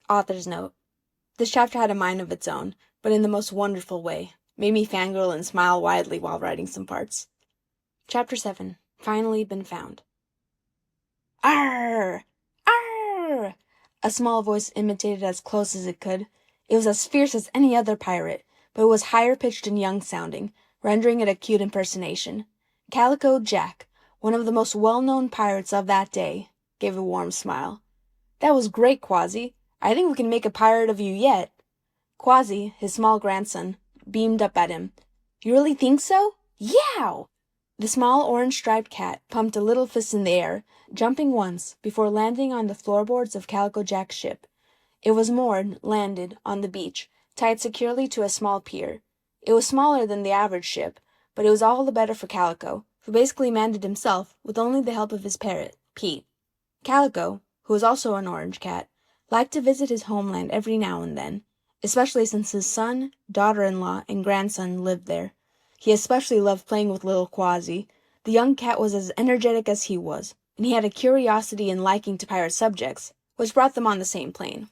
Author's note. This chapter had a mind of its own, but in the most wonderful way. Made me fangirl and smile widely while writing some parts. Chapter 7. Finally Been Found. Arr! Arr! A small voice imitated as close as it could. It was as fierce as any other pirate, but it was higher pitched and young-sounding, rendering it a cute impersonation. Calico Jack, one of the most well-known pirates of that day, gave a warm smile. "That was great, Quasi. I think we can make a pirate of you yet." Quasi, his small grandson, beamed up at him. "You really think so? Yow!" The small orange-striped cat pumped a little fist in the air, jumping once, before landing on the floorboards of Calico Jack's ship. It was moored, landed, on the beach, tied securely to a small pier. It was smaller than the average ship, but it was all the better for Calico, who basically manned it himself with only the help of his parrot, Pete. Calico, who was also an orange cat, liked to visit his homeland every now and then, especially since his son, daughter-in-law, and grandson lived there. He especially loved playing with little Quasi. The young cat was as energetic as he was, and he had a curiosity and liking to pirate subjects, which brought them on the same plane.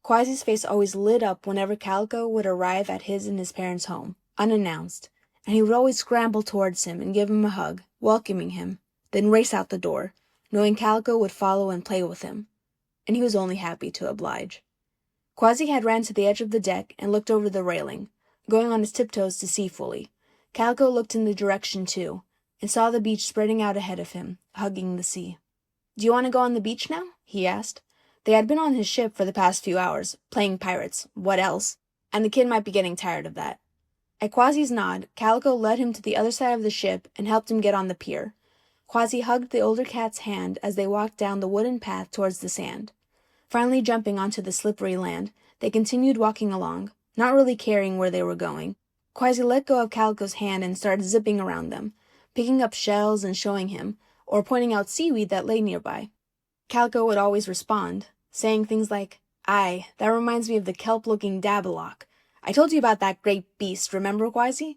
Quasi's face always lit up whenever Calico would arrive at his and his parents' home, unannounced, and he would always scramble towards him and give him a hug, welcoming him, then race out the door, knowing Calico would follow and play with him, and he was only happy to oblige. Quasi had ran to the edge of the deck and looked over the railing, going on his tiptoes to see fully. Calico looked in the direction too, and saw the beach spreading out ahead of him, hugging the sea. "Do you want to go on the beach now?" he asked. They had been on his ship for the past few hours, playing pirates, what else, and the kid might be getting tired of that. At Quasi's nod, Calico led him to the other side of the ship and helped him get on the pier. Quasi hugged the older cat's hand as they walked down the wooden path towards the sand. Finally jumping onto the slippery land, they continued walking along, not really caring where they were going. Quasi let go of Calico's hand and started zipping around them, picking up shells and showing him, or pointing out seaweed that lay nearby. Calico would always respond, saying things like, "Aye, that reminds me of the kelp-looking Dabelock. I told you about that great beast, remember, Quasi?"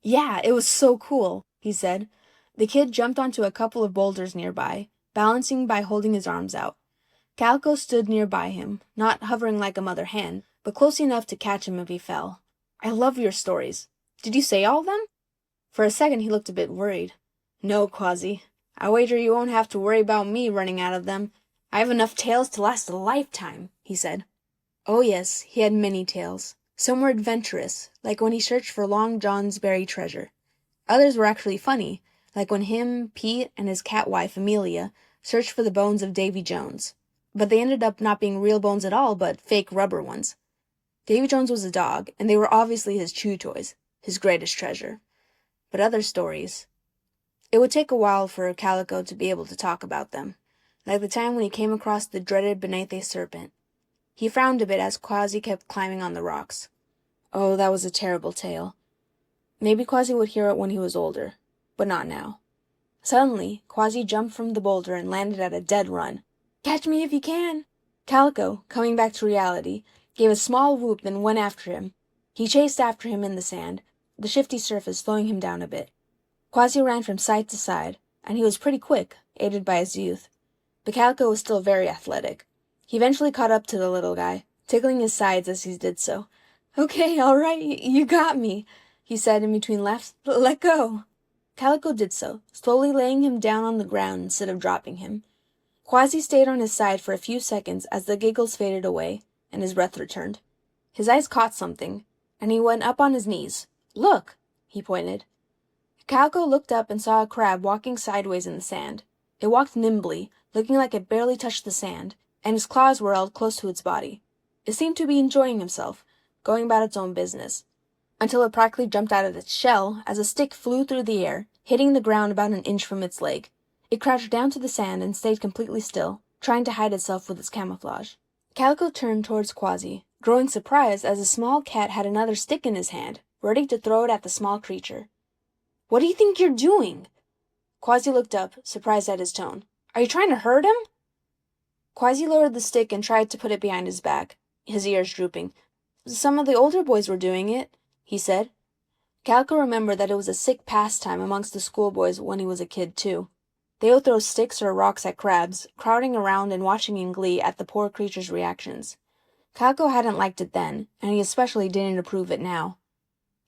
"Yeah, it was so cool," he said. The kid jumped onto a couple of boulders nearby, balancing by holding his arms out. Calico stood nearby him, not hovering like a mother hen, but close enough to catch him if he fell. "I love your stories. Did you say all of them?" For a second he looked a bit worried. "No, Quasi. I wager you won't have to worry about me running out of them. I have enough tales to last a lifetime," he said. Oh yes, he had many tales. Some were adventurous, like when he searched for Long John's buried treasure. Others were actually funny, like when him, Pete, and his cat wife, Amelia, searched for the bones of Davy Jones. But they ended up not being real bones at all, but fake rubber ones. Davy Jones was a dog, and they were obviously his chew toys, his greatest treasure. But other stories... It would take a while for Calico to be able to talk about them, like the time when he came across the dreaded Benethe serpent. He frowned a bit as Quasi kept climbing on the rocks. Oh, that was a terrible tale. Maybe Quasi would hear it when he was older, but not now. Suddenly, Quasi jumped from the boulder and landed at a dead run. "Catch me if you can!" Calico, coming back to reality, gave a small whoop and went after him. He chased after him in the sand, the shifty surface slowing him down a bit. Quasi ran from side to side, and he was pretty quick, aided by his youth. But Calico was still very athletic. He eventually caught up to the little guy, tickling his sides as he did so. "Okay, all right, you got me," he said in between laughs. "Let go." Calico did so, slowly laying him down on the ground instead of dropping him. Quasi stayed on his side for a few seconds as the giggles faded away, and his breath returned. His eyes caught something, and he went up on his knees. "Look!" he pointed. Calico looked up and saw a crab walking sideways in the sand. It walked nimbly, looking like it barely touched the sand, and its claws were held close to its body. It seemed to be enjoying himself, going about its own business, until it practically jumped out of its shell as a stick flew through the air, hitting the ground about an inch from its leg. It crouched down to the sand and stayed completely still, trying to hide itself with its camouflage. Calico turned towards Quasi, growing surprised as a small cat had another stick in his hand, ready to throw it at the small creature. "What do you think you're doing?" Quasi looked up, surprised at his tone. "Are you trying to hurt him?" Quasi lowered the stick and tried to put it behind his back, his ears drooping. "Some of the older boys were doing it," he said. Calico remembered that it was a sick pastime amongst the schoolboys when he was a kid, too. They would throw sticks or rocks at crabs, crowding around and watching in glee at the poor creature's reactions. Calico hadn't liked it then, and he especially didn't approve it now.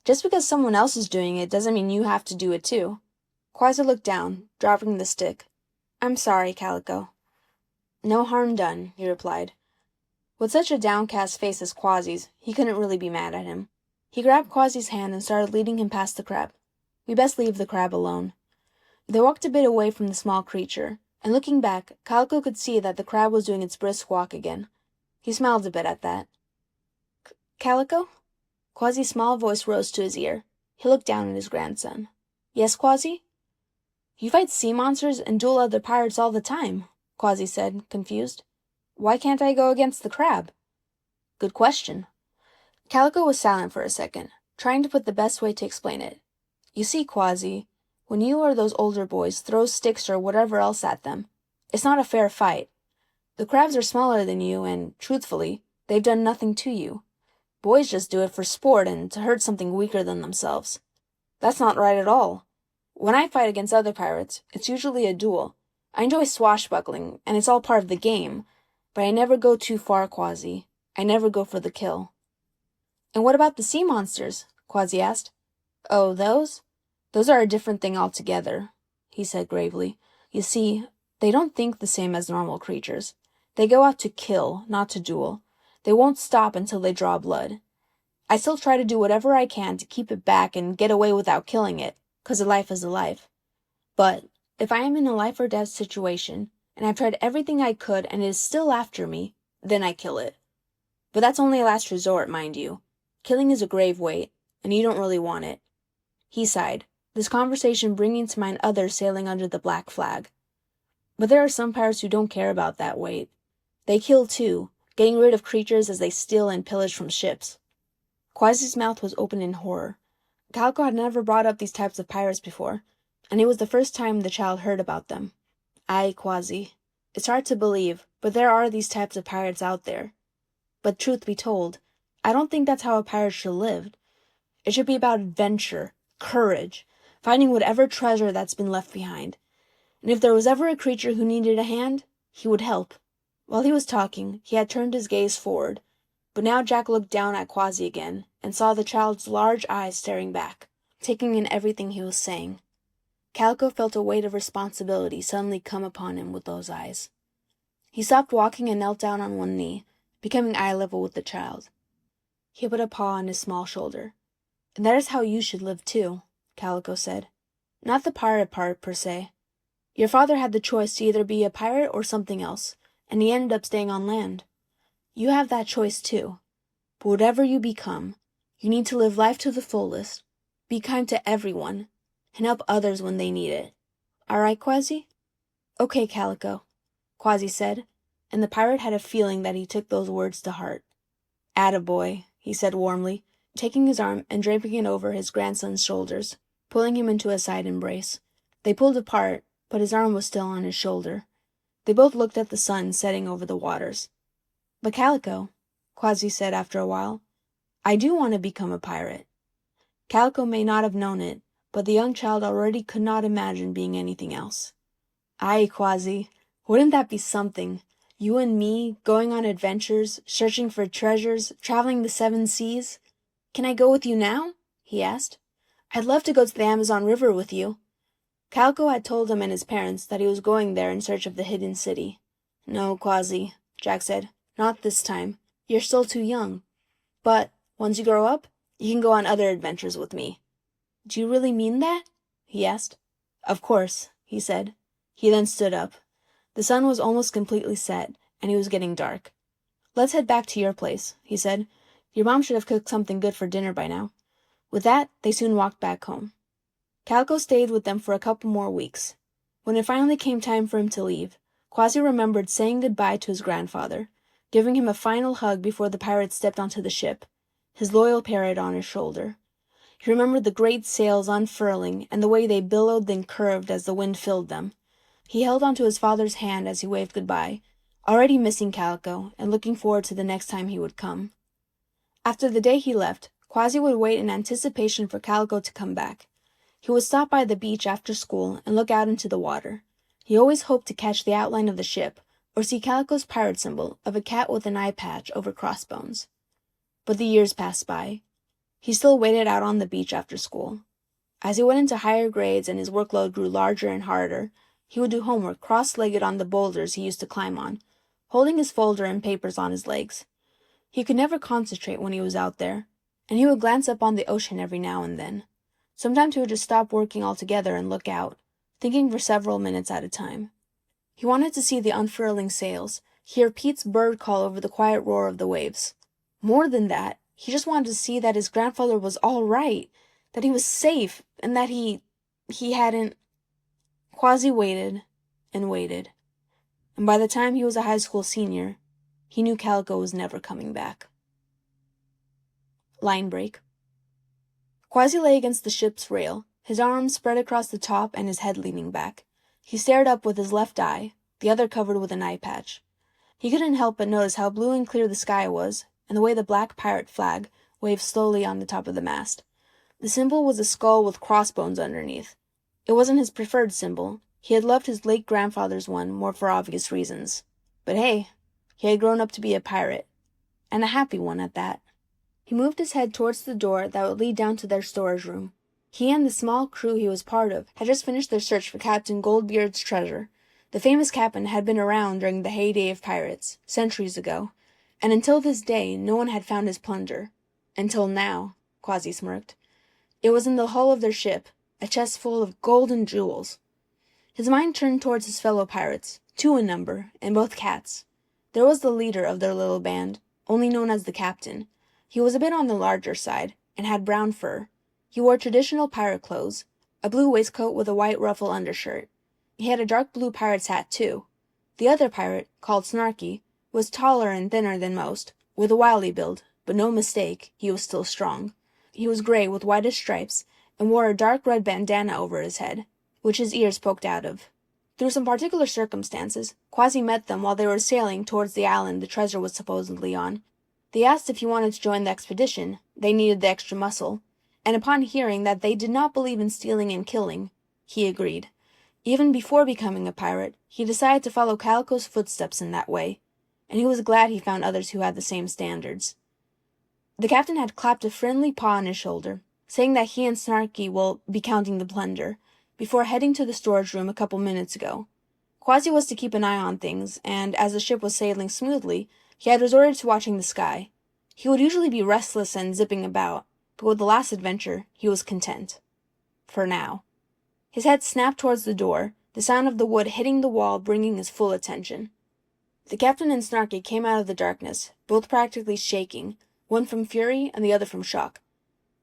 Just because someone else is doing it doesn't mean you have to do it too. Quasi looked down, dropping the stick. I'm sorry, Calico. No harm done, he replied. With such a downcast face as Quasi's, he couldn't really be mad at him. He grabbed Quasi's hand and started leading him past the crab. We best leave the crab alone. They walked a bit away from the small creature, and looking back, Calico could see that the crab was doing its brisk walk again. He smiled a bit at that. Calico? Quasi's small voice rose to his ear. He looked down at his grandson. Yes, Quasi? You fight sea monsters and duel other pirates all the time, Quasi said, confused. Why can't I go against the crab? Good question. Calico was silent for a second, trying to put the best way to explain it. You see, Quasi, when you or those older boys throw sticks or whatever else at them, it's not a fair fight. The crabs are smaller than you, and, truthfully, they've done nothing to you. Boys just do it for sport and to hurt something weaker than themselves. That's not right at all. When I fight against other pirates, it's usually a duel. I enjoy swashbuckling, and it's all part of the game, but I never go too far, Quasi. I never go for the kill. And what about the sea monsters? Quasi asked. Oh, those? Those are a different thing altogether, he said gravely. You see, they don't think the same as normal creatures. They go out to kill, not to duel. They won't stop until they draw blood. I still try to do whatever I can to keep it back and get away without killing it, 'cause a life is a life. But if I am in a life-or-death situation, and I've tried everything I could and it is still after me, then I kill it. But that's only a last resort, mind you. Killing is a grave weight, and you don't really want it. He sighed, this conversation bringing to mind others sailing under the black flag. But there are some pirates who don't care about that weight. They kill too, getting rid of creatures as they steal and pillage from ships. Quasi's mouth was open in horror. Calico had never brought up these types of pirates before, and it was the first time the child heard about them. Aye, Quasi. It's hard to believe, but there are these types of pirates out there. But truth be told, I don't think that's how a pirate should live. It should be about adventure, courage, finding whatever treasure that's been left behind. And if there was ever a creature who needed a hand, he would help. While he was talking, he had turned his gaze forward, but now Jack looked down at Quasi again and saw the child's large eyes staring back, taking in everything he was saying. Calico felt a weight of responsibility suddenly come upon him with those eyes. He stopped walking and knelt down on one knee, becoming eye level with the child. He put a paw on his small shoulder. And that is how you should live too, Calico said. Not the pirate part, per se. Your father had the choice to either be a pirate or something else, and he ended up staying on land. You have that choice too. But whatever you become, you need to live life to the fullest, be kind to everyone, and help others when they need it. All right, Quasi? Okay, Calico, Quasi said, and the pirate had a feeling that he took those words to heart. Attaboy, he said warmly, taking his arm and draping it over his grandson's shoulders, pulling him into a side embrace. They pulled apart, but his arm was still on his shoulder. They both looked at the sun setting over the waters. But Calico, Quasi said after a while, I do want to become a pirate. Calico may not have known it, but the young child already could not imagine being anything else. Aye, Quasi, wouldn't that be something? You and me, going on adventures, searching for treasures, traveling the 7 seas. Can I go with you now? He asked. I'd love to go to the Amazon River with you. Calico had told him and his parents that he was going there in search of the hidden city. No, Quasi, Jack said. Not this time. You're still too young. But, once you grow up, you can go on other adventures with me. Do you really mean that? He asked. Of course, he said. He then stood up. The sun was almost completely set, and it was getting dark. Let's head back to your place, he said. Your mom should have cooked something good for dinner by now. With that, they soon walked back home. Calico stayed with them for a couple more weeks. When it finally came time for him to leave, Quasi remembered saying goodbye to his grandfather, giving him a final hug before the pirates stepped onto the ship, his loyal parrot on his shoulder. He remembered the great sails unfurling and the way they billowed then curved as the wind filled them. He held onto his father's hand as he waved goodbye, already missing Calico and looking forward to the next time he would come. After the day he left, Quasi would wait in anticipation for Calico to come back. He would stop by the beach after school and look out into the water. He always hoped to catch the outline of the ship, or see Calico's pirate symbol of a cat with an eye patch over crossbones. But the years passed by. He still waited out on the beach after school. As he went into higher grades and his workload grew larger and harder, he would do homework cross-legged on the boulders he used to climb on, holding his folder and papers on his legs. He could never concentrate when he was out there, and he would glance up on the ocean every now and then. Sometimes he would just stop working altogether and look out, thinking for several minutes at a time. He wanted to see the unfurling sails, hear Pete's bird call over the quiet roar of the waves. More than that, he just wanted to see that his grandfather was all right, that he was safe, and that he hadn't. Quasi waited and waited, and by the time he was a high school senior, he knew Calico was never coming back. Line break. Quasi lay against the ship's rail, his arms spread across the top and his head leaning back. He stared up with his left eye, the other covered with an eye patch. He couldn't help but notice how blue and clear the sky was, and the way the black pirate flag waved slowly on the top of the mast. The symbol was a skull with crossbones underneath. It wasn't his preferred symbol. He had loved his late grandfather's one more for obvious reasons. But hey, he had grown up to be a pirate, and a happy one at that. He moved his head towards the door that would lead down to their storage room. He and the small crew he was part of had just finished their search for Captain Goldbeard's treasure. The famous captain had been around during the heyday of pirates, centuries ago, and until this day no one had found his plunder. Until now, Quasi smirked. It was in the hull of their ship, a chest full of gold and jewels. His mind turned towards his fellow pirates, 2 in number, and both cats. There was the leader of their little band, only known as the captain. He was a bit on the larger side, and had brown fur. He wore traditional pirate clothes, a blue waistcoat with a white ruffle undershirt. He had a dark blue pirate's hat, too. The other pirate, called Snarky, was taller and thinner than most, with a wily build, but no mistake, he was still strong. He was gray with whitish stripes, and wore a dark red bandana over his head, which his ears poked out of. Through some particular circumstances, Quasi met them while they were sailing towards the island the treasure was supposedly on. They asked if he wanted to join the expedition. They needed the extra muscle, and upon hearing that they did not believe in stealing and killing, he agreed. Even before becoming a pirate, he decided to follow Calico's footsteps in that way, and he was glad he found others who had the same standards. The captain had clapped a friendly paw on his shoulder, saying that he and Snarky will be counting the plunder, before heading to the storage room a couple minutes ago. Quasi was to keep an eye on things, and as the ship was sailing smoothly, he had resorted to watching the sky. He would usually be restless and zipping about, but with the last adventure, he was content. For now. His head snapped towards the door, the sound of the wood hitting the wall bringing his full attention. The captain and Snarky came out of the darkness, both practically shaking, one from fury and the other from shock.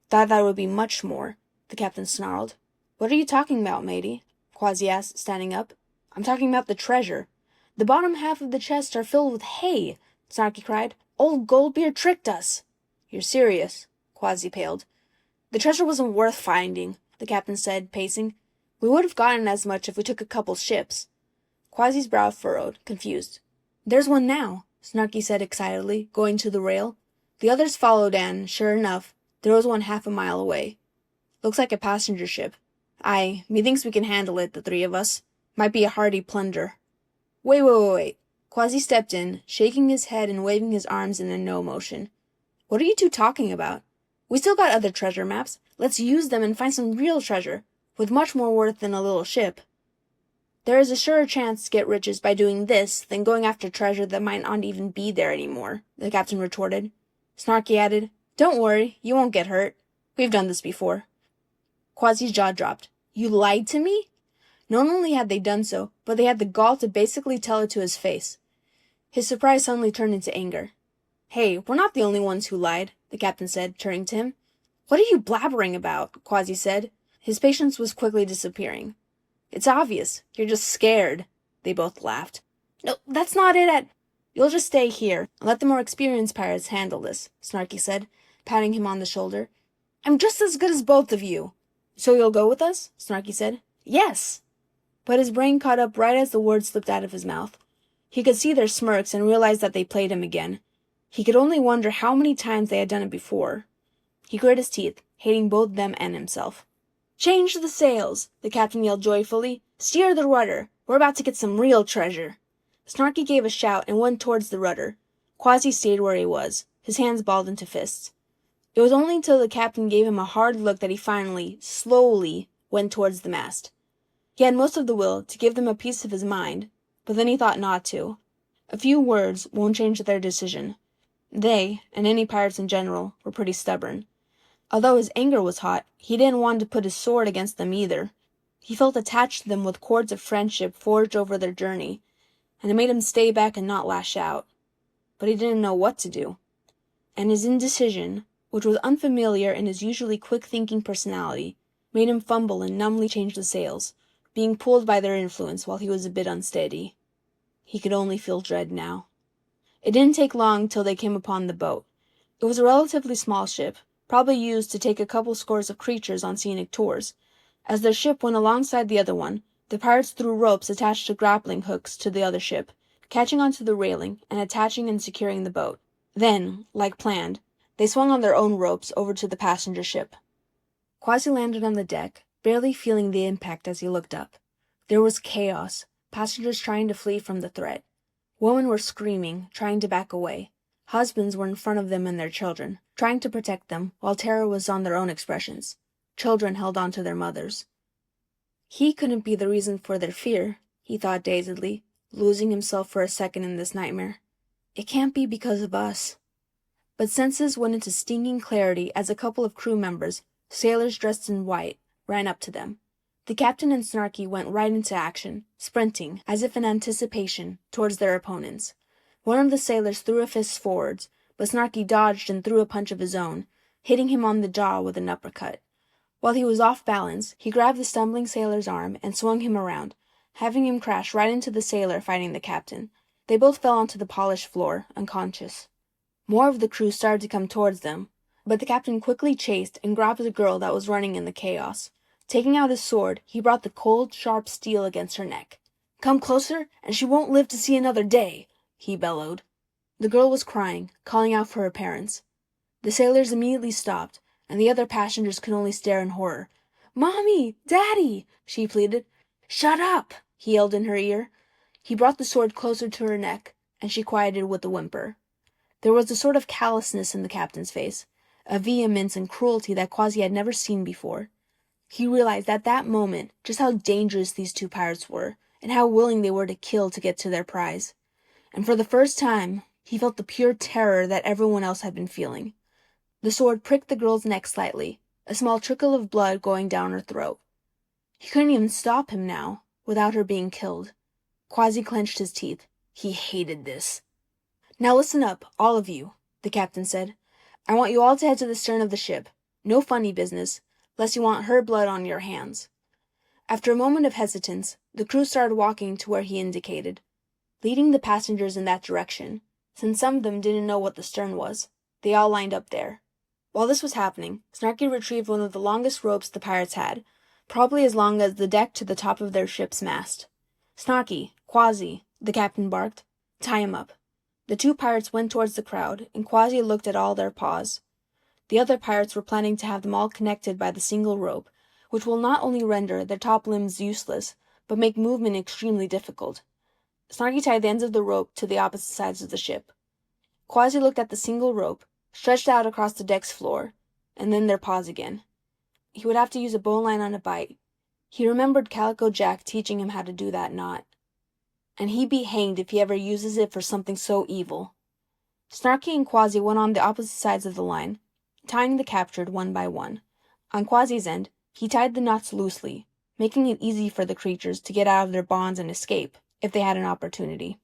Thought that would be much more, the captain snarled. What are you talking about, matey? Quasi asked, standing up. I'm talking about the treasure. The bottom half of the chest are filled with hay, Snarky cried. Old Goldbeard tricked us. You're serious? Quasi paled. The treasure wasn't worth finding, the captain said, pacing. We would have gotten as much if we took a couple ships. Quasi's brow furrowed, confused. There's one now, Snarky said excitedly, going to the rail. The others followed, and, sure enough, there was one 1/2 mile away. Looks like a passenger ship. Aye, methinks we can handle it, the 3 of us. Might be a hardy plunder. Wait. Quasi stepped in, shaking his head and waving his arms in a no motion. What are you 2 talking about? We still got other treasure maps. Let's use them and find some real treasure, with much more worth than a little ship. There is a surer chance to get riches by doing this than going after treasure that might not even be there anymore, the captain retorted. Snarky added, Don't worry, you won't get hurt. We've done this before. Quasi's jaw dropped. You lied to me? Not only had they done so, but they had the gall to basically tell it to his face. His surprise suddenly turned into anger. Hey, we're not the only ones who lied, the captain said, turning to him. What are you blabbering about? Quasi said. His patience was quickly disappearing. It's obvious. You're just scared. They both laughed. No, that's not it. You'll just stay here and let the more experienced pirates handle this, Snarky said, patting him on the shoulder. I'm just as good as both of you. So you'll go with us? Snarky said. Yes. But his brain caught up right as the words slipped out of his mouth. He could see their smirks and realized that they played him again. He could only wonder how many times they had done it before. He grit his teeth, hating both them and himself. Change the sails, the captain yelled joyfully. Steer the rudder. We're about to get some real treasure. Snarky gave a shout and went towards the rudder. Quasi stayed where he was, his hands balled into fists. It was only until the captain gave him a hard look that he finally, slowly, went towards the mast. He had most of the will to give them a piece of his mind, but then he thought not to. A few words won't change their decision. They, and any pirates in general, were pretty stubborn. Although his anger was hot, he didn't want to put his sword against them either. He felt attached to them with cords of friendship forged over their journey, and it made him stay back and not lash out. But he didn't know what to do. And his indecision, which was unfamiliar in his usually quick-thinking personality, made him fumble and numbly change the sails, being pulled by their influence while he was a bit unsteady. He could only feel dread now. It didn't take long till they came upon the boat. It was a relatively small ship, probably used to take a couple scores of creatures on scenic tours. As their ship went alongside the other one, the pirates threw ropes attached to grappling hooks to the other ship, catching onto the railing and attaching and securing the boat. Then, like planned, they swung on their own ropes over to the passenger ship. Quasi landed on the deck, barely feeling the impact as he looked up. There was chaos, passengers trying to flee from the threat. Women were screaming, trying to back away. Husbands were in front of them and their children, trying to protect them, while terror was on their own expressions. Children held on to their mothers. He couldn't be the reason for their fear, he thought dazedly, losing himself for a second in this nightmare. It can't be because of us. But senses went into stinging clarity as a couple of crew members, sailors dressed in white, ran up to them. The captain and Snarky went right into action, sprinting, as if in anticipation, towards their opponents. One of the sailors threw a fist forwards, but Snarky dodged and threw a punch of his own, hitting him on the jaw with an uppercut. While he was off balance, he grabbed the stumbling sailor's arm and swung him around, having him crash right into the sailor fighting the captain. They both fell onto the polished floor, unconscious. More of the crew started to come towards them, but the captain quickly chased and grabbed the girl that was running in the chaos. Taking out his sword, he brought the cold, sharp steel against her neck. "Come closer, and she won't live to see another day," he bellowed. The girl was crying, calling out for her parents. The sailors immediately stopped, and the other passengers could only stare in horror. "Mommy! Daddy!" she pleaded. "Shut up!" he yelled in her ear. He brought the sword closer to her neck, and she quieted with a whimper. There was a sort of callousness in the captain's face, a vehemence and cruelty that Quasi had never seen before. He realized at that moment just how dangerous these two pirates were, and how willing they were to kill to get to their prize. And for the first time, he felt the pure terror that everyone else had been feeling. The sword pricked the girl's neck slightly, a small trickle of blood going down her throat. He couldn't even stop him now, without her being killed. Quasi clenched his teeth. He hated this. "Now listen up, all of you," the captain said. "I want you all to head to the stern of the ship. No funny business, lest you want her blood on your hands." After a moment of hesitance, the crew started walking to where he indicated, leading the passengers in that direction. Since some of them didn't know what the stern was, they all lined up there. While this was happening, Snarky retrieved one of the longest ropes the pirates had, probably as long as the deck to the top of their ship's mast. "Snarky, Quasi," the captain barked. "Tie him up." The two pirates went towards the crowd, and Quasi looked at all their paws. The other pirates were planning to have them all connected by the single rope, which will not only render their top limbs useless, but make movement extremely difficult. Snarky tied the ends of the rope to the opposite sides of the ship. Quasi looked at the single rope, stretched out across the deck's floor, and then their paws again. He would have to use a bowline on a bite. He remembered Calico Jack teaching him how to do that knot. And he'd be hanged if he ever uses it for something so evil. Snarky and Quasi went on the opposite sides of the line, tying the captured one by one. On Quasi's end, he tied the knots loosely, making it easy for the creatures to get out of their bonds and escape, if they had an opportunity.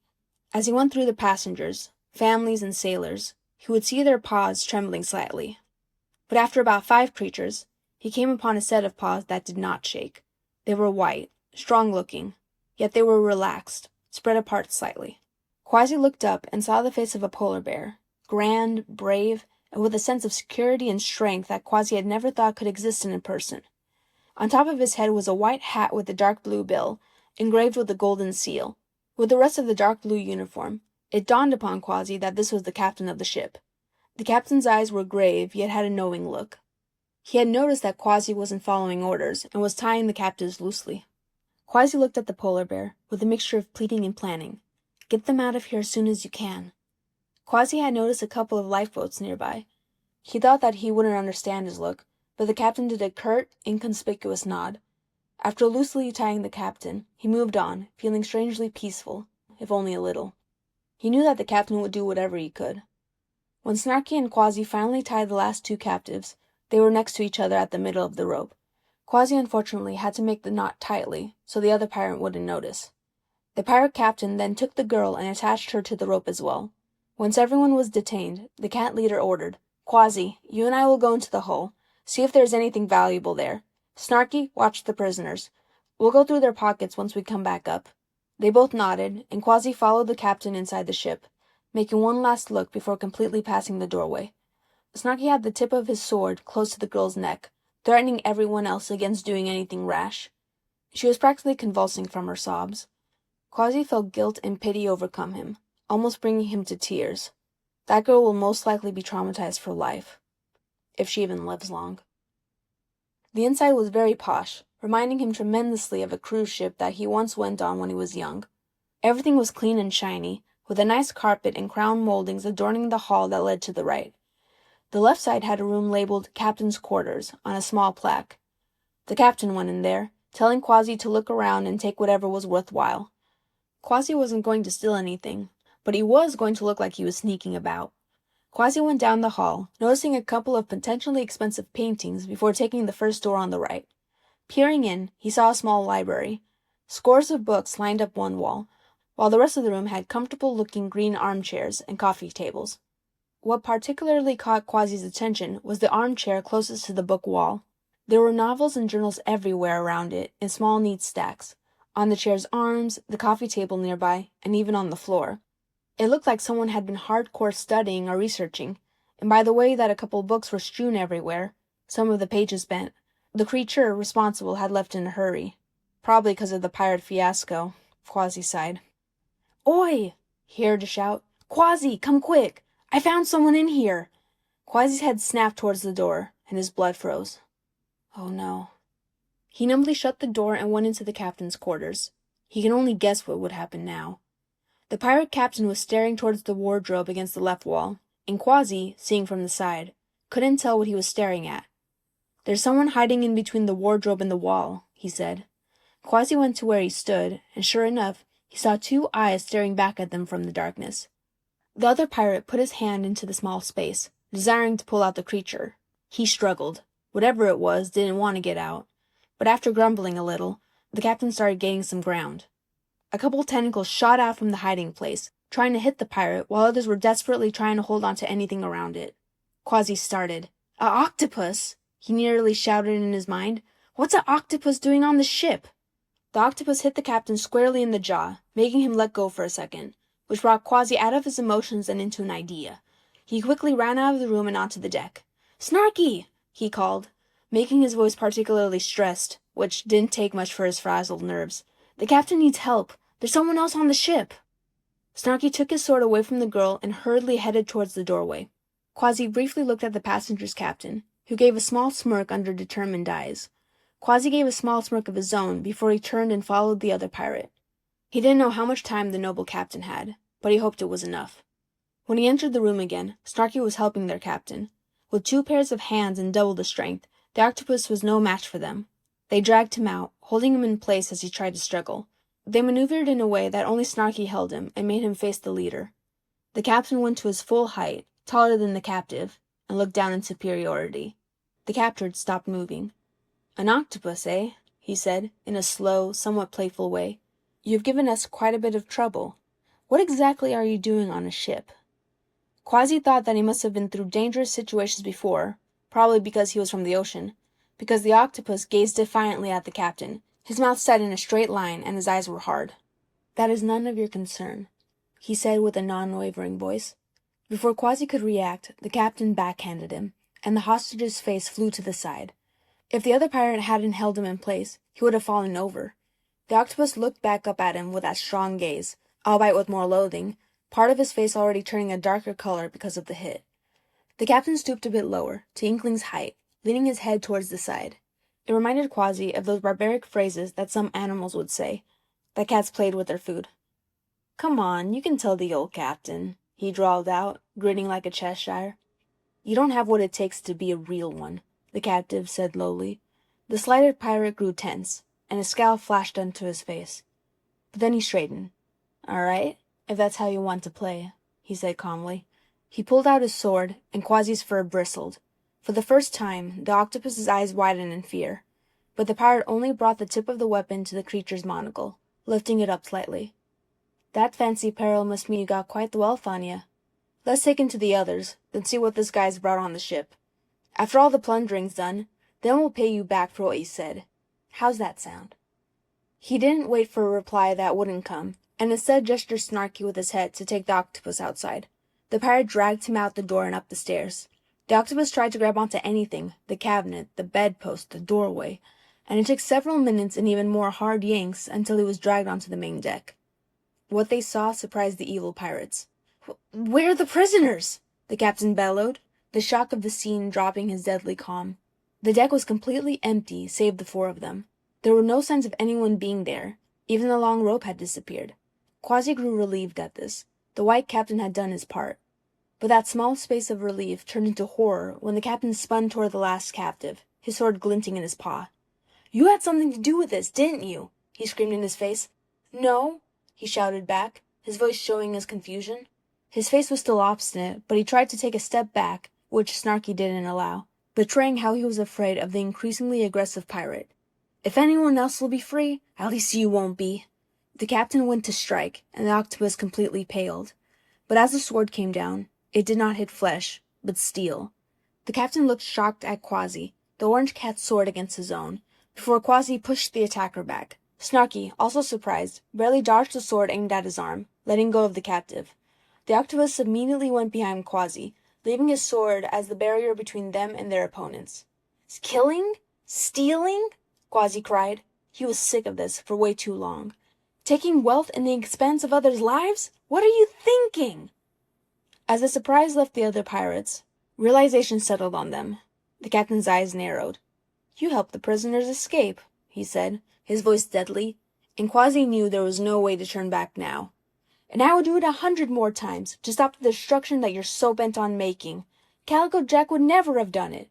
As he went through the passengers, families, and sailors, he would see their paws trembling slightly. But after about 5 creatures, he came upon a set of paws that did not shake. They were white, strong-looking, yet they were relaxed, spread apart slightly. Quasi looked up and saw the face of a polar bear, grand, brave, and with a sense of security and strength that Quasi had never thought could exist in a person. On top of his head was a white hat with a dark blue bill, engraved with a golden seal. With the rest of the dark blue uniform, it dawned upon Quasi that this was the captain of the ship. The captain's eyes were grave, yet had a knowing look. He had noticed that Quasi wasn't following orders, and was tying the captives loosely. Quasi looked at the polar bear, with a mixture of pleading and planning. Get them out of here as soon as you can." Quasi had noticed a couple of lifeboats nearby. He thought that he wouldn't understand his look, but the captain did a curt, inconspicuous nod. After loosely tying the captain, he moved on, feeling strangely peaceful, if only a little. He knew that the captain would do whatever he could. When Snarky and Quasi finally tied the last two captives, they were next to each other at the middle of the rope. Quasi unfortunately had to make the knot tightly, so the other pirate wouldn't notice. The pirate captain then took the girl and attached her to the rope as well. Once everyone was detained, the cat leader ordered, "Quasi, you and I will go into the hull. See if there's anything valuable there. Snarky, watch the prisoners. We'll go through their pockets once we come back up." They both nodded, and Quasi followed the captain inside the ship, making one last look before completely passing the doorway. Snarky had the tip of his sword close to the girl's neck, threatening everyone else against doing anything rash. She was practically convulsing from her sobs. Quasi felt guilt and pity overcome him, almost bringing him to tears. That girl will most likely be traumatized for life, if she even lives long. The inside was very posh, reminding him tremendously of a cruise ship that he once went on when he was young. Everything was clean and shiny, with a nice carpet and crown moldings adorning the hall that led to the right. The left side had a room labeled Captain's Quarters on a small plaque. The captain went in there, telling Quasi to look around and take whatever was worthwhile. Quasi wasn't going to steal anything, but he was going to look like he was sneaking about. Quasi went down the hall, noticing a couple of potentially expensive paintings before taking the first door on the right. Peering in, he saw a small library. Scores of books lined up one wall, while the rest of the room had comfortable-looking green armchairs and coffee tables. What particularly caught Quasi's attention was the armchair closest to the book wall. There were novels and journals everywhere around it, in small, neat stacks, on the chair's arms, the coffee table nearby, and even on the floor. It looked like someone had been hardcore studying or researching, and by the way that a couple books were strewn everywhere, some of the pages bent, the creature responsible had left in a hurry. Probably because of the pirate fiasco, Quasi sighed. "Oi!" he heard a shout. "Quasi, come quick! I found someone in here!" Quasi's head snapped towards the door, and his blood froze. Oh no. He numbly shut the door and went into the captain's quarters. He could only guess what would happen now. The pirate captain was staring towards the wardrobe against the left wall, and Quasi, seeing from the side, couldn't tell what he was staring at. "There's someone hiding in between the wardrobe and the wall," he said. Quasi went to where he stood, and sure enough, he saw two eyes staring back at them from the darkness. The other pirate put his hand into the small space, desiring to pull out the creature. He struggled. Whatever it was didn't want to get out. But after grumbling a little, the captain started gaining some ground. A couple tentacles shot out from the hiding place, trying to hit the pirate, while others were desperately trying to hold on to anything around it. Quasi started. "A octopus!" he nearly shouted in his mind. "What's a octopus doing on the ship?" The octopus hit the captain squarely in the jaw, making him let go for a second, which brought Quasi out of his emotions and into an idea. He quickly ran out of the room and onto the deck. "Snarky!" he called, making his voice particularly stressed, which didn't take much for his frazzled nerves. "The captain needs help. There's someone else on the ship." Snarky took his sword away from the girl and hurriedly headed towards the doorway. Quasi briefly looked at the passenger's captain, who gave a small smirk under determined eyes. Quasi gave a small smirk of his own before he turned and followed the other pirate. He didn't know how much time the noble captain had, but he hoped it was enough. When he entered the room again, Snarky was helping their captain. With 2 pairs of hands and double the strength, the octopus was no match for them. They dragged him out, holding him in place as he tried to struggle. They maneuvered in a way that only Snarky held him and made him face the leader. The captain went to his full height, taller than the captive, and looked down in superiority. The captured stopped moving. "An octopus, eh?" he said, in a slow, somewhat playful way. "You've given us quite a bit of trouble. What exactly are you doing on a ship?" Quasi thought that he must have been through dangerous situations before, probably because he was from the ocean, because the octopus gazed defiantly at the captain, his mouth set in a straight line and his eyes were hard. "That is none of your concern," he said with a non-wavering voice. Before Quasi could react, the captain backhanded him, and the hostage's face flew to the side. If the other pirate hadn't held him in place, he would have fallen over. The octopus looked back up at him with that strong gaze, albeit with more loathing, part of his face already turning a darker color because of the hit. The captain stooped a bit lower, to Inkling's height, leaning his head towards the side. It reminded Quasi of those barbaric phrases that some animals would say, that cats played with their food. "Come on, you can tell the old captain," he drawled out, grinning like a Cheshire. "You don't have what it takes to be a real one," the captive said lowly. The slighted pirate grew tense, and a scowl flashed into his face. But then he straightened. "All right, if that's how you want to play," he said calmly. He pulled out his sword, and Quasi's fur bristled. For the first time, the octopus's eyes widened in fear. But the pirate only brought the tip of the weapon to the creature's monocle, lifting it up slightly. "That fancy apparel must mean you got quite the wealth on you. Let's take him to the others, then see what this guy's brought on the ship. After all the plundering's done, then we'll pay you back for what you said. How's that sound?" He didn't wait for a reply that wouldn't come, and instead gestured snarky with his head to take the octopus outside. The pirate dragged him out the door and up the stairs. The octopus tried to grab onto anything, the cabinet, the bedpost, the doorway, and it took several minutes and even more hard yanks until he was dragged onto the main deck. What they saw surprised the evil pirates. "Where are the prisoners?" the captain bellowed, the shock of the scene dropping his deadly calm. The deck was completely empty, save the four of them. There were no signs of anyone being there. Even the long rope had disappeared. Quasi grew relieved at this. The white captain had done his part. But that small space of relief turned into horror when the captain spun toward the last captive, his sword glinting in his paw. "You had something to do with this, didn't you?" he screamed in his face. "No," he shouted back, his voice showing his confusion. His face was still obstinate, but he tried to take a step back, which Snarky didn't allow, betraying how he was afraid of the increasingly aggressive pirate. "If anyone else will be free, at least you won't be." The captain went to strike, and the octopus completely paled. But as the sword came down, it did not hit flesh, but steel. The captain looked shocked at Quasi, the orange cat's sword against his own, before Quasi pushed the attacker back. Snarky, also surprised, barely dodged the sword aimed at his arm, letting go of the captive. The octopus immediately went behind Quasi, leaving his sword as the barrier between them and their opponents. "Killing? Stealing?" Quasi cried. He was sick of this for way too long. "Taking wealth in the expense of others' lives? What are you thinking?" As the surprise left the other pirates, realization settled on them. The captain's eyes narrowed. "You helped the prisoners escape," he said, his voice deadly, and Quasi knew there was no way to turn back now. "And I would do it 100 more times to stop the destruction that you're so bent on making. Calico Jack would never have done it."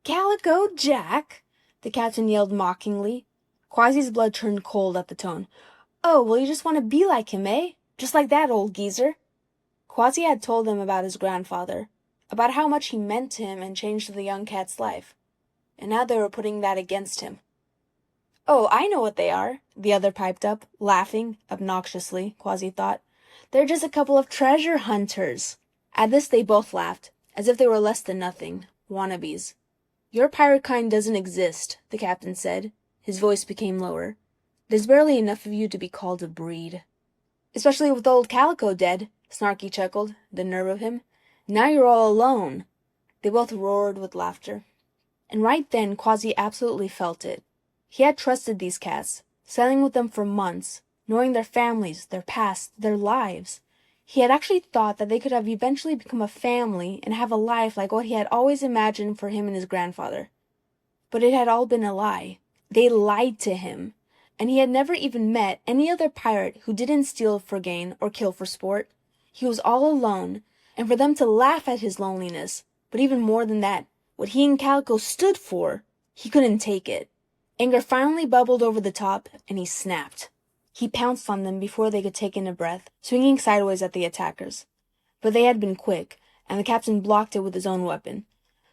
"Calico Jack?" the captain yelled mockingly. Quasi's blood turned cold at the tone. "Oh, well, you just want to be like him, eh? Just like that old geezer." Quasi had told them about his grandfather, about how much he meant to him and changed the young cat's life. And now they were putting that against him. "Oh, I know what they are," the other piped up, laughing, obnoxiously, Quasi thought. "They're just a couple of treasure hunters." At this they both laughed, as if they were less than nothing, wannabes. "Your pirate kind doesn't exist," the captain said. His voice became lower. "There's barely enough of you to be called a breed." "Especially with old Calico dead," Snarky chuckled, the nerve of him. "Now you're all alone." They both roared with laughter. And right then Quasi absolutely felt it. He had trusted these cats, sailing with them for months, knowing their families, their past, their lives. He had actually thought that they could have eventually become a family and have a life like what he had always imagined for him and his grandfather. But it had all been a lie. They lied to him. And he had never even met any other pirate who didn't steal for gain or kill for sport. He was all alone, and for them to laugh at his loneliness, but even more than that, what he and Calico stood for, he couldn't take it. Anger finally bubbled over the top, and he snapped. He pounced on them before they could take in a breath, swinging sideways at the attackers. But they had been quick, and the captain blocked it with his own weapon.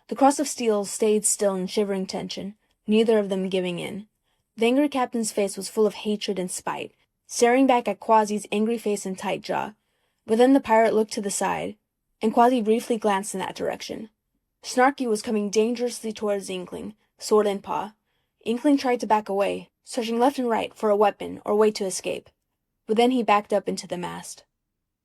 The cross of steel stayed still in shivering tension, neither of them giving in. The angry captain's face was full of hatred and spite, staring back at Quasi's angry face and tight jaw. But then the pirate looked to the side, and Quasi briefly glanced in that direction. Snarky was coming dangerously towards Inkling, sword in paw. Inkling tried to back away, searching left and right for a weapon or way to escape. But then he backed up into the mast.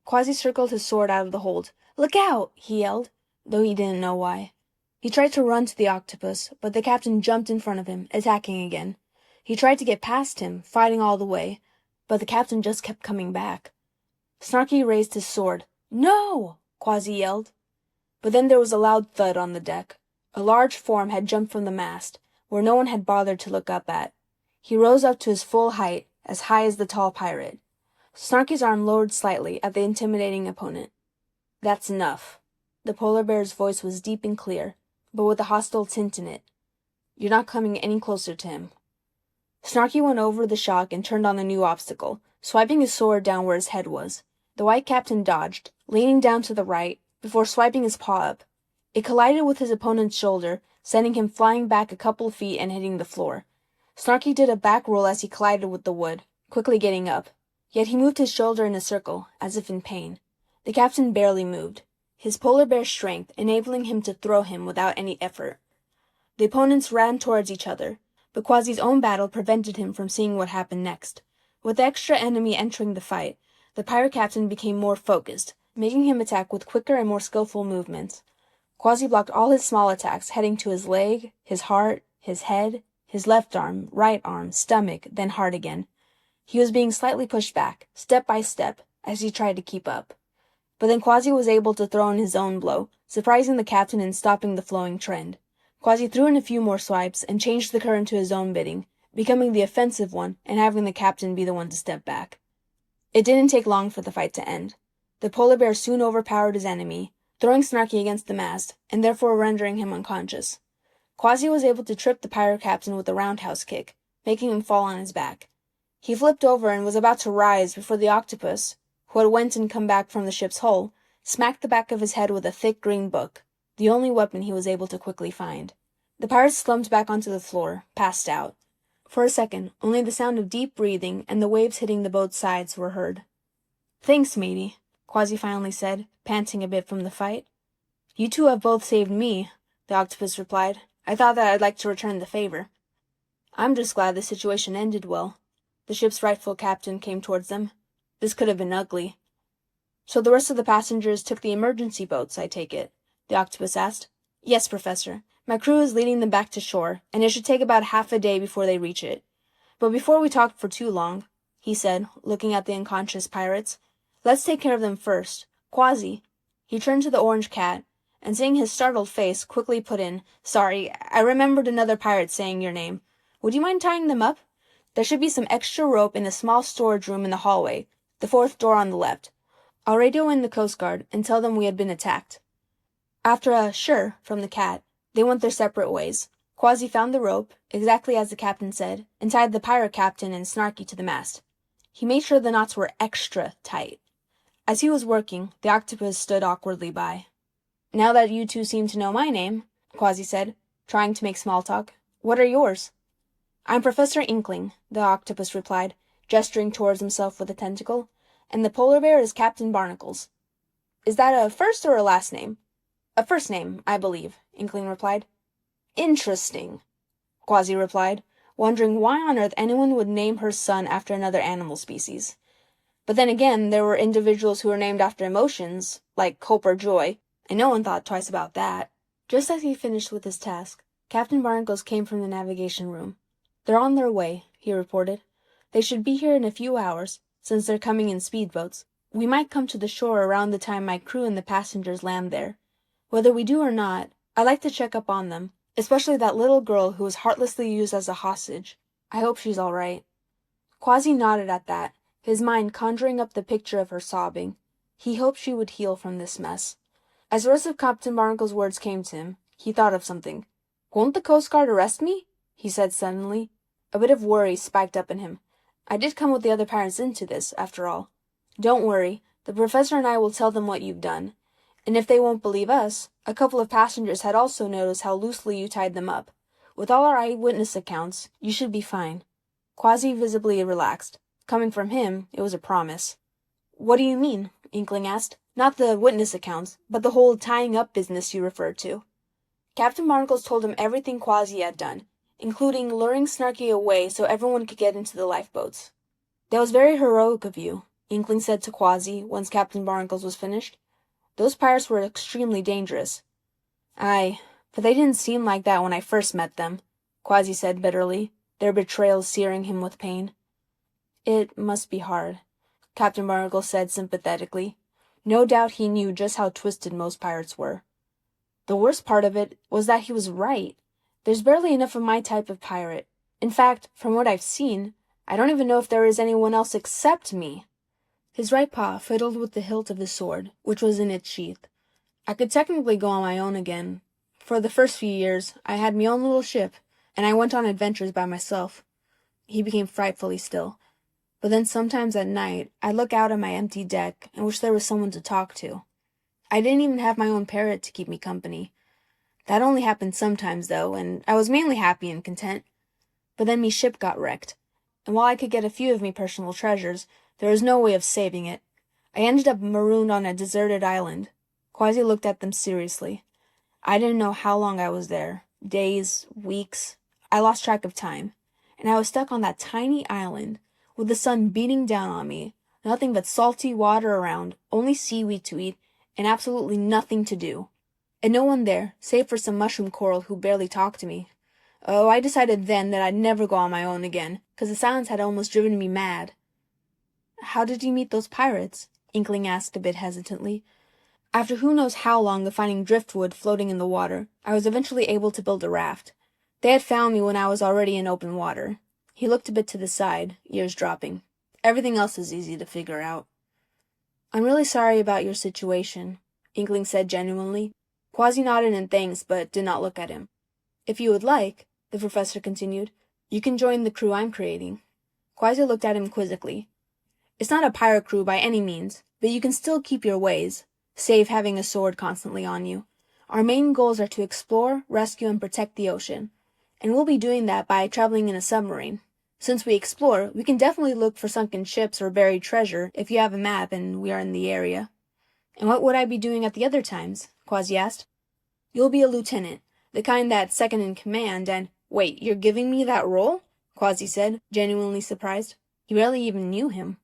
Quasi circled his sword out of the hold. "Look out!" he yelled, though he didn't know why. He tried to run to the octopus, but the captain jumped in front of him, attacking again. He tried to get past him, fighting all the way, but the captain just kept coming back. Snarky raised his sword. "No!" Quasi yelled. But then there was a loud thud on the deck. A large form had jumped from the mast, where no one had bothered to look up at. He rose up to his full height, as high as the tall pirate. Snarky's arm lowered slightly at the intimidating opponent. That's enough. The polar bear's voice was deep and clear, but with a hostile tint in it. You're not coming any closer to him. Snarky went over the shock and turned on the new obstacle, swiping his sword down where his head was. The white captain dodged, leaning down to the right, before swiping his paw up. It collided with his opponent's shoulder, sending him flying back a couple of feet and hitting the floor. Snarky did a back roll as he collided with the wood, quickly getting up. Yet he moved his shoulder in a circle, as if in pain. The captain barely moved, his polar bear's strength enabling him to throw him without any effort. The opponents ran towards each other, but Quasi's own battle prevented him from seeing what happened next. With the extra enemy entering the fight, the pirate captain became more focused, making him attack with quicker and more skillful movements. Quasi blocked all his small attacks, heading to his leg, his heart, his head, his left arm, right arm, stomach, then heart again. He was being slightly pushed back, step by step, as he tried to keep up. But then Quasi was able to throw in his own blow, surprising the captain and stopping the flowing trend. Quasi threw in a few more swipes and changed the current to his own bidding, becoming the offensive one and having the captain be the one to step back. It didn't take long for the fight to end. The polar bear soon overpowered his enemy, throwing Snarky against the mast, and therefore rendering him unconscious. Quasi was able to trip the pirate captain with a roundhouse kick, making him fall on his back. He flipped over and was about to rise before the octopus, who had went and come back from the ship's hull, smacked the back of his head with a thick green book, the only weapon he was able to quickly find. The pirate slumped back onto the floor, passed out. For a second, only the sound of deep breathing and the waves hitting the boat's sides were heard. Thanks, matey, Quasi finally said, panting a bit from the fight. You two have both saved me, the octopus replied. I thought that I'd like to return the favor. I'm just glad the situation ended well. The ship's rightful captain came towards them. This could have been ugly. So the rest of the passengers took the emergency boats, I take it? The octopus asked. Yes, Professor. My crew is leading them back to shore, and it should take about half a day before they reach it. But before we talk for too long, he said, looking at the unconscious pirates, let's take care of them first. Quasi. He turned to the orange cat, and seeing his startled face, quickly put in, Sorry, I remembered another pirate saying your name. Would you mind tying them up? There should be some extra rope in a small storage room in the hallway, the fourth door on the left. I'll radio in the Coast Guard and tell them we had been attacked. After a sure from the cat, they went their separate ways. Quasi found the rope, exactly as the captain said, and tied the pirate captain and Snarky to the mast. He made sure the knots were extra tight. As he was working, the octopus stood awkwardly by. Now that you two seem to know my name, Quasi said, trying to make small talk, what are yours? I'm Professor Inkling, the octopus replied, gesturing towards himself with a tentacle, and the polar bear is Captain Barnacles. Is that a first or a last name? A first name, I believe, Inkling replied. Interesting, Quasi replied, wondering why on earth anyone would name her son after another animal species. But then again, there were individuals who were named after emotions, like hope or joy, and no one thought twice about that. Just as he finished with his task, Captain Barnacles came from the navigation room. They're on their way, he reported. They should be here in a few hours, since they're coming in speedboats. We might come to the shore around the time my crew and the passengers land there. Whether we do or not, I like to check up on them, especially that little girl who was heartlessly used as a hostage. I hope she's all right. Quasi nodded at that, his mind conjuring up the picture of her sobbing. He hoped she would heal from this mess. As the rest of Captain Barnacle's words came to him, he thought of something. Won't the Coast Guard arrest me? He said suddenly. A bit of worry spiked up in him. I did come with the other pirates into this, after all. Don't worry, the professor and I will tell them what you've done. And if they won't believe us, a couple of passengers had also noticed how loosely you tied them up. With all our eyewitness accounts, you should be fine. Quasi visibly relaxed. Coming from him, it was a promise. What do you mean? Inkling asked. Not the witness accounts, but the whole tying up business you referred to. Captain Barnacles told him everything Quasi had done, including luring Snarky away so everyone could get into the lifeboats. That was very heroic of you, Inkling said to Quasi once Captain Barnacles was finished. Those pirates were extremely dangerous. Aye, but they didn't seem like that when I first met them, Quasi said bitterly, their betrayal searing him with pain. It must be hard, Captain Barnacles said sympathetically. No doubt he knew just how twisted most pirates were. The worst part of it was that he was right. There's barely enough of my type of pirate. In fact, from what I've seen, I don't even know if there is anyone else except me. His right paw fiddled with the hilt of his sword, which was in its sheath. I could technically go on my own again. For the first few years, I had my own little ship, and I went on adventures by myself. He became frightfully still. But then sometimes at night, I'd look out at my empty deck and wish there was someone to talk to. I didn't even have my own parrot to keep me company. That only happened sometimes, though, and I was mainly happy and content. But then me ship got wrecked, and while I could get a few of me personal treasures, there was no way of saving it. I ended up marooned on a deserted island. Quasi looked at them seriously. I didn't know how long I was there. Days, weeks. I lost track of time. And I was stuck on that tiny island, with the sun beating down on me, nothing but salty water around, only seaweed to eat, and absolutely nothing to do. And no one there, save for some mushroom coral who barely talked to me. Oh, I decided then that I'd never go on my own again, 'cause the silence had almost driven me mad. "How did you meet those pirates?" Inkling asked a bit hesitantly. After who knows how long of finding driftwood floating in the water, I was eventually able to build a raft. They had found me when I was already in open water. He looked a bit to the side, ears dropping. Everything else is easy to figure out. "I'm really sorry about your situation," Inkling said genuinely. Quasi nodded in thanks, but did not look at him. "If you would like," the professor continued, "you can join the crew I'm creating." Quasi looked at him quizzically. "It's not a pirate crew by any means, but you can still keep your ways, save having a sword constantly on you. Our main goals are to explore, rescue, and protect the ocean, and we'll be doing that by traveling in a submarine. Since we explore, we can definitely look for sunken ships or buried treasure if you have a map and we are in the area." "And what would I be doing at the other times?" Quasi asked. "You'll be a lieutenant, the kind that's second in command, and—" "Wait, you're giving me that role?" Quasi said, genuinely surprised. He barely even knew him.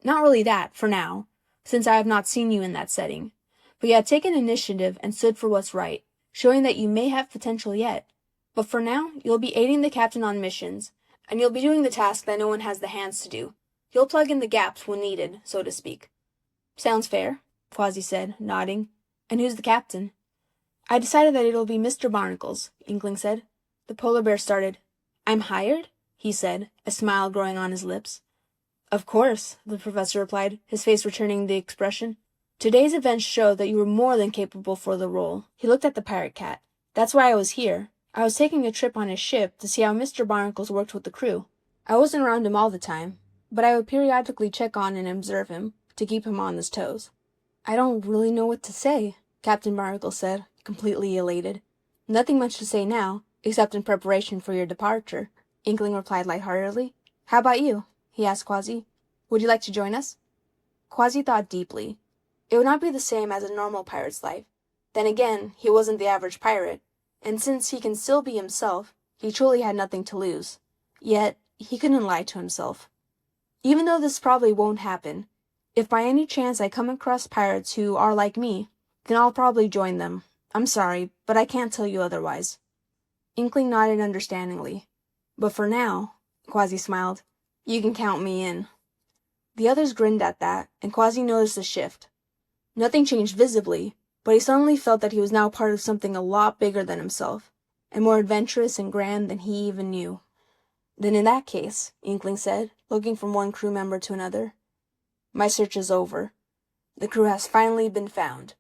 "Not really that, for now, since I have not seen you in that setting. But you have taken initiative and stood for what's right, showing that you may have potential yet. But for now, you'll be aiding the captain on missions, and you'll be doing the task that no one has the hands to do. You'll plug in the gaps when needed, so to speak." "Sounds fair," Quasi said, nodding. "And who's the captain?" "I decided that it'll be Mr. Barnacles," Inkling said. The polar bear started. "I'm hired?" he said, a smile growing on his lips. "Of course," the professor replied, his face returning the expression. "Today's events show that you were more than capable for the role." He looked at the pirate cat. "That's why I was here. I was taking a trip on his ship to see how Mr. Barnacles worked with the crew. I wasn't around him all the time, but I would periodically check on and observe him, to keep him on his toes." "I don't really know what to say," Captain Barnacles said, completely elated. "Nothing much to say now, except in preparation for your departure," Inkling replied lightheartedly. "How about you?" he asked Quasi. "Would you like to join us?" Quasi thought deeply. It would not be the same as a normal pirate's life. Then again, he wasn't the average pirate, and since he can still be himself, he truly had nothing to lose. Yet, he couldn't lie to himself. "Even though this probably won't happen, if by any chance I come across pirates who are like me, then I'll probably join them. I'm sorry, but I can't tell you otherwise." Inkling nodded understandingly. "But for now," Quasi smiled, "you can count me in." The others grinned at that, and Quasi noticed a shift. Nothing changed visibly, but he suddenly felt that he was now part of something a lot bigger than himself, and more adventurous and grand than he even knew. "Then in that case," Inkling said, looking from one crew member to another, "my search is over. The crew has finally been found."